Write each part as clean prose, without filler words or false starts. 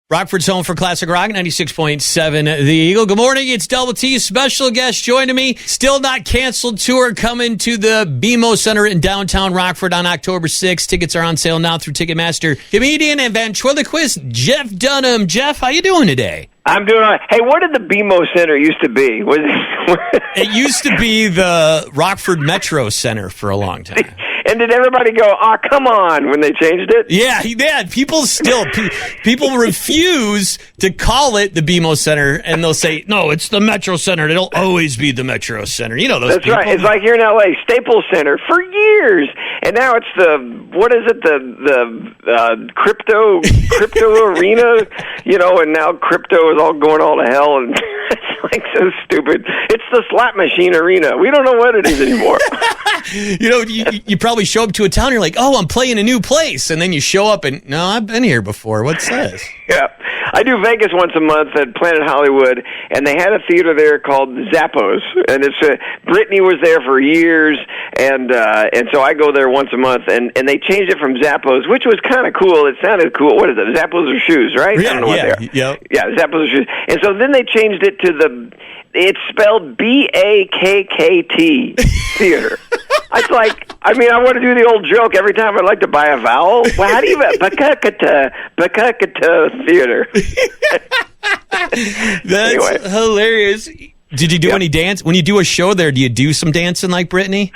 Rockford's home for classic rock, 96.7 The Eagle. Good morning, it's Double T. Special guest joining me. Still not canceled tour coming to the BMO Center in downtown Rockford on October 6th. Tickets are on sale now through Ticketmaster. Comedian and ventriloquist Jeff Dunham. Jeff, how you doing today? I'm doing all right. Hey, what did the BMO Center used to be? Was it used to be the Rockford Metro Center for a long time. And did everybody go, oh, come on, when they changed it? Yeah, people refuse to call it the BMO Center, and they'll say, no, it's the Metro Center. It'll always be the Metro Center. You know those people. That's right. It's like here in L.A., Staples Center for years. And now it's the crypto arena, and now crypto is all going all to hell, and it's like so stupid. It's the slot machine arena. We don't know what it is anymore. You probably show up to a town, you're like, oh, I'm playing a new place. And then you show up and, no, I've been here before. What's this? Yeah. I do Vegas once a month at Planet Hollywood, and they had a theater there called Zappos. And Britney was there for years, and so I go there once a month, and they changed it from Zappos, which was kind of cool. It sounded cool. What is it? Zappos are shoes, right? Yeah, I don't know what they are. Yeah. Yeah, Zappos are shoes. And so then they changed it to it's spelled B-A-K-K-T theater. It's like, I want to do the old joke every time I'd like to buy a vowel. Well, how do you, Bakakata theater. That's hilarious. Did you do any dance? When you do a show there, do you do some dancing like Britney?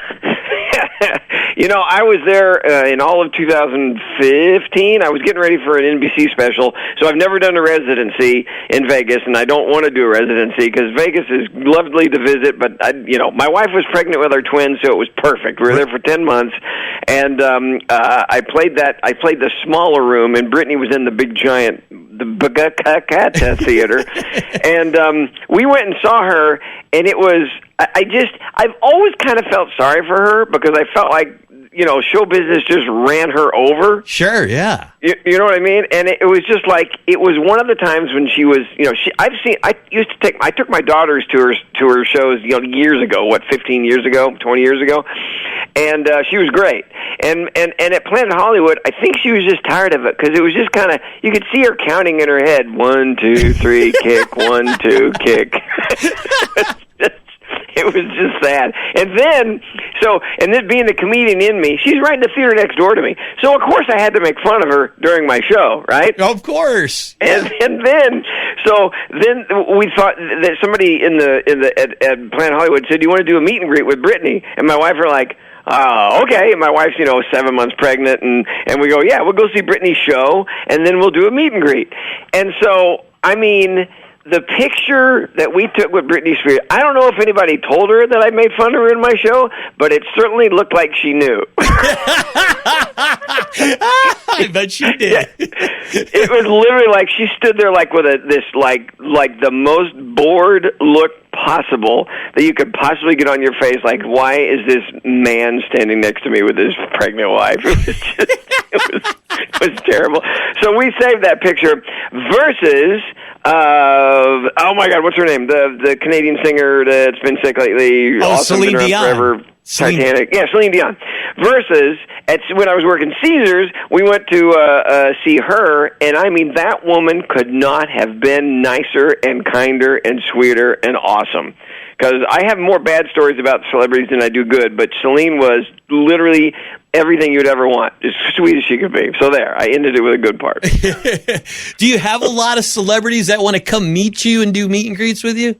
I was there in all of 2015. I was getting ready for an NBC special, so I've never done a residency in Vegas, and I don't want to do a residency because Vegas is lovely to visit, but my wife was pregnant with our twins, so it was perfect. We were there for 10 months, and I played the smaller room, and Britney was in the big giant, the Bagakata theater, and we went and saw her, and it was, I've always kind of felt sorry for her because I felt like, show business just ran her over. Sure, yeah. You know what I mean? And it was just like, it was one of the times when she was, I took my daughters to her shows, years ago, 15 years ago, 20 years ago, and she was great. And at Planet Hollywood, I think she was just tired of it because it was just kind of, you could see her counting in her head, 1, 2, 3, kick, 1, 2, kick. It was just sad. And then being the comedian in me, she's right in the theater next door to me. So, of course, I had to make fun of her during my show, right? Of course. And then we thought that somebody at Planet Hollywood said, do you want to do a meet and greet with Britney? And my wife were like, oh, okay. And my wife's, 7 months pregnant. And we go, yeah, we'll go see Britney's show, and then we'll do a meet and greet. And so, the picture that we took with Britney Spears, I don't know if anybody told her that I made fun of her in my show, but it certainly looked like she knew. I bet she did. It was literally like she stood there like with this the most bored look possible that you could possibly get on your face. Like, why is this man standing next to me with his pregnant wife? It was terrible. So we saved that picture versus oh my God, what's her name? The Canadian singer that's been sick lately. Oh, awesome, Celine Dion. Forever. Titanic. Yeah, Celine Dion. Versus, when I was working Caesars, we went to see her, and that woman could not have been nicer and kinder and sweeter and awesome. Because I have more bad stories about celebrities than I do good, but Celine was literally everything you'd ever want, as sweet as she could be. So there, I ended it with a good part. Do you have a lot of celebrities that want to come meet you and do meet and greets with you?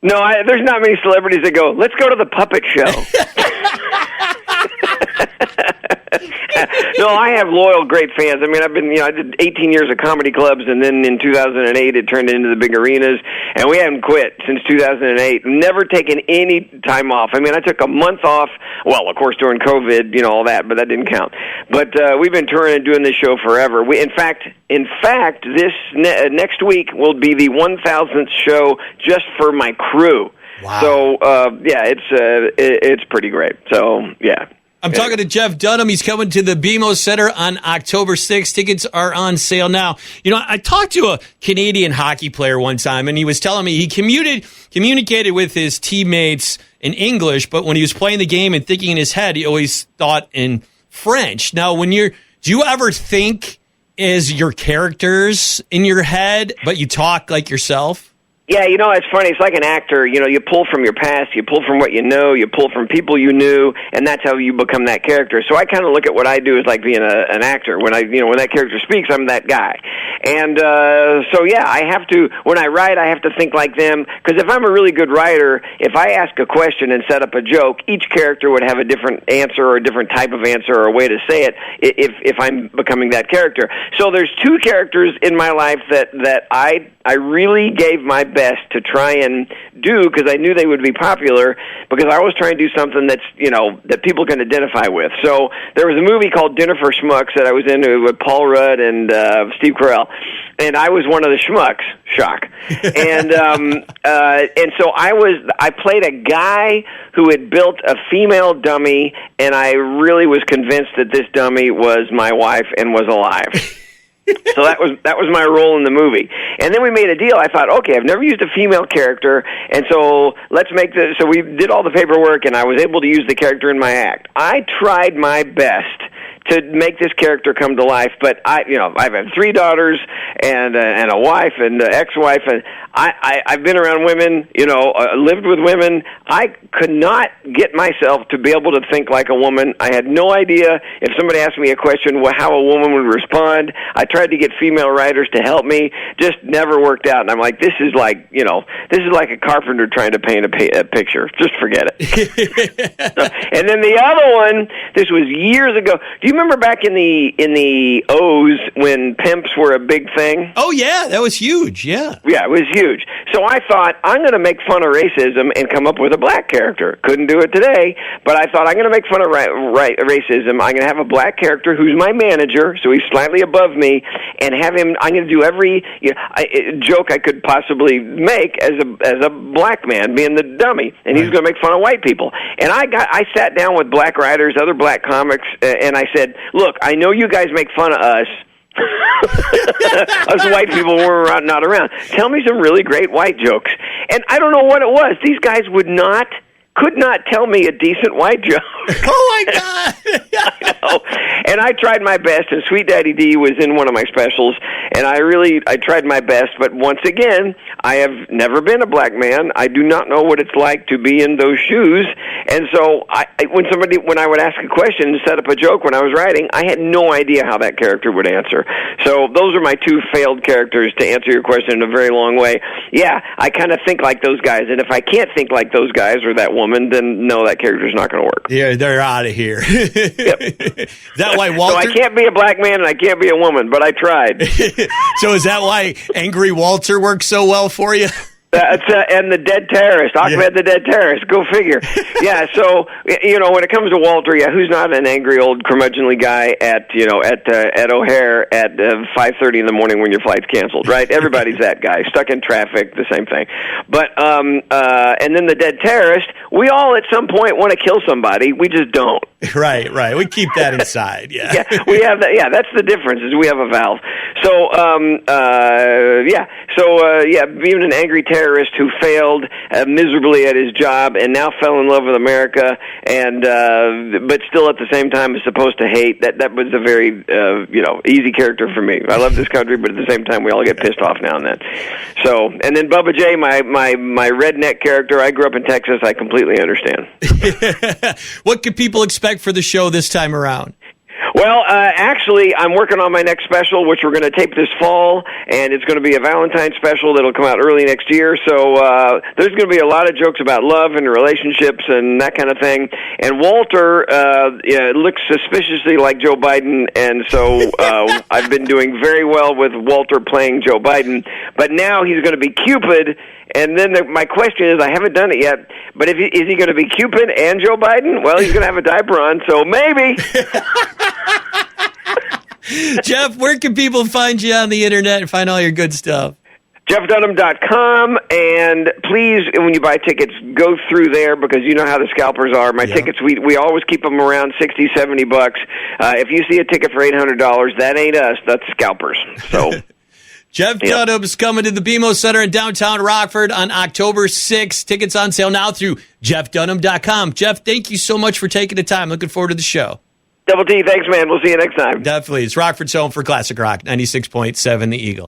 No, there's not many celebrities that go, let's go to the puppet show. No, I have loyal, great fans. I did 18 years of comedy clubs, and then in 2008 it turned into the big arenas, and we haven't quit since 2008. Never taken any time off. I took a month off, well, of course, during COVID, all that, but that didn't count. But we've been touring and doing this show forever. In fact, this next week will be the 1,000th show just for my crew. Wow. So, it's pretty great. So, yeah. I'm talking to Jeff Dunham. He's coming to the BMO Center on October 6th. Tickets are on sale now. I talked to a Canadian hockey player one time, and he was telling me he communicated with his teammates in English, but when he was playing the game and thinking in his head, he always thought in French. Now, do you ever think is your characters in your head, but you talk like yourself? Yeah, it's funny. It's like an actor. You pull from your past, you pull from what you know, you pull from people you knew, and that's how you become that character. So I kind of look at what I do as like being an actor. When when that character speaks, I'm that guy. And so yeah, I have to, when I write, I have to think like them. Because if I'm a really good writer, if I ask a question and set up a joke, each character would have a different answer or a different type of answer or a way to say it if I'm becoming that character. So there's two characters in my life that I really gave my best to try and do because I knew they would be popular because I was trying to do something that's, that people can identify with. So there was a movie called Dinner for Schmucks that I was in with Paul Rudd and Steve Carell, and I was one of the schmucks. Shock. And so I played a guy who had built a female dummy, and I really was convinced that this dummy was my wife and was alive. So that was my role in the movie. And then we made a deal. I thought, okay, I've never used a female character, and so so we did all the paperwork, and I was able to use the character in my act. I tried my best to make this character come to life, but I've had 3 daughters and a wife and an ex-wife, and I've been around women, lived with women. I could not get myself to be able to think like a woman. I had no idea if somebody asked me a question how a woman would respond. I tried to get female writers to help me, just never worked out. And I'm like, this is like a carpenter trying to paint a picture. Just forget it. And then the other one, this was years ago. Do you remember back in the O's when pimps were a big thing? Oh yeah, that was huge. Yeah, it was huge. So I thought I'm going to make fun of racism and come up with a black character. Couldn't do it today, but I thought I'm going to make fun of racism. I'm going to have a black character who's my manager, so he's slightly above me, and have him. I'm going to do every joke I could possibly make as a black man being the dummy, and he's going to make fun of white people. And I sat down with black writers, other black comics, and I said, look, I know you guys make fun of us. Us white people were not around. Tell me some really great white jokes. And I don't know what it was. These guys could not tell me a decent white joke. Oh, my God. I know. And I tried my best, and Sweet Daddy D was in one of my specials, and I tried my best, but once again, I have never been a black man. I do not know what it's like to be in those shoes, and so when I would ask a question and set up a joke when I was writing, I had no idea how that character would answer. So those are my 2 failed characters to answer your question in a very long way. Yeah, I kind of think like those guys, and if I can't think like those guys or that woman, then no, that character's not going to work. Yeah, they're out of here. Yep. Is that why Walter? So I can't be a black man and I can't be a woman, but I tried. So is that why Angry Walter works so well for you? And the dead terrorist, Ahmed the dead terrorist. Go figure. Yeah. So when it comes to Walter, who's not an angry old curmudgeonly guy at O'Hare at 5:30 in the morning when your flight's canceled, right? Everybody's that guy, stuck in traffic, the same thing. But and then the dead terrorist, we all at some point want to kill somebody, we just don't. Right. We keep that inside. Yeah. Yeah, we have that. Yeah, that's the difference. Is we have a valve. So being an angry terrorist who failed miserably at his job and now fell in love with America, and but still at the same time is supposed to hate. That was a very easy character for me. I love this country, but at the same time we all get pissed off now and then. So, and then Bubba J, my redneck character. I grew up in Texas. I completely understand. What can people expect for the show this time around? Well, actually, I'm working on my next special, which we're going to tape this fall, and it's going to be a Valentine's special that'll come out early next year. So there's going to be a lot of jokes about love and relationships and that kind of thing. And Walter looks suspiciously like Joe Biden, and so I've been doing very well with Walter playing Joe Biden. But now he's going to be Cupid. And then my question is, I haven't done it yet, but is he going to be Cupid and Joe Biden? Well, he's going to have a diaper on, so maybe. Jeff, where can people find you on the internet and find all your good stuff? JeffDunham.com, and please, when you buy tickets, go through there because you know how the scalpers are. My tickets, we always keep them around $60, $70. If you see a ticket for $800, that ain't us, that's scalpers. So. Jeff Dunham's coming to the BMO Center in downtown Rockford on October 6th. Tickets on sale now through JeffDunham.com. Jeff, thank you so much for taking the time. Looking forward to the show. Double T, thanks, man. We'll see you next time. Definitely. It's Rockford's home for Classic Rock, 96.7 The Eagle.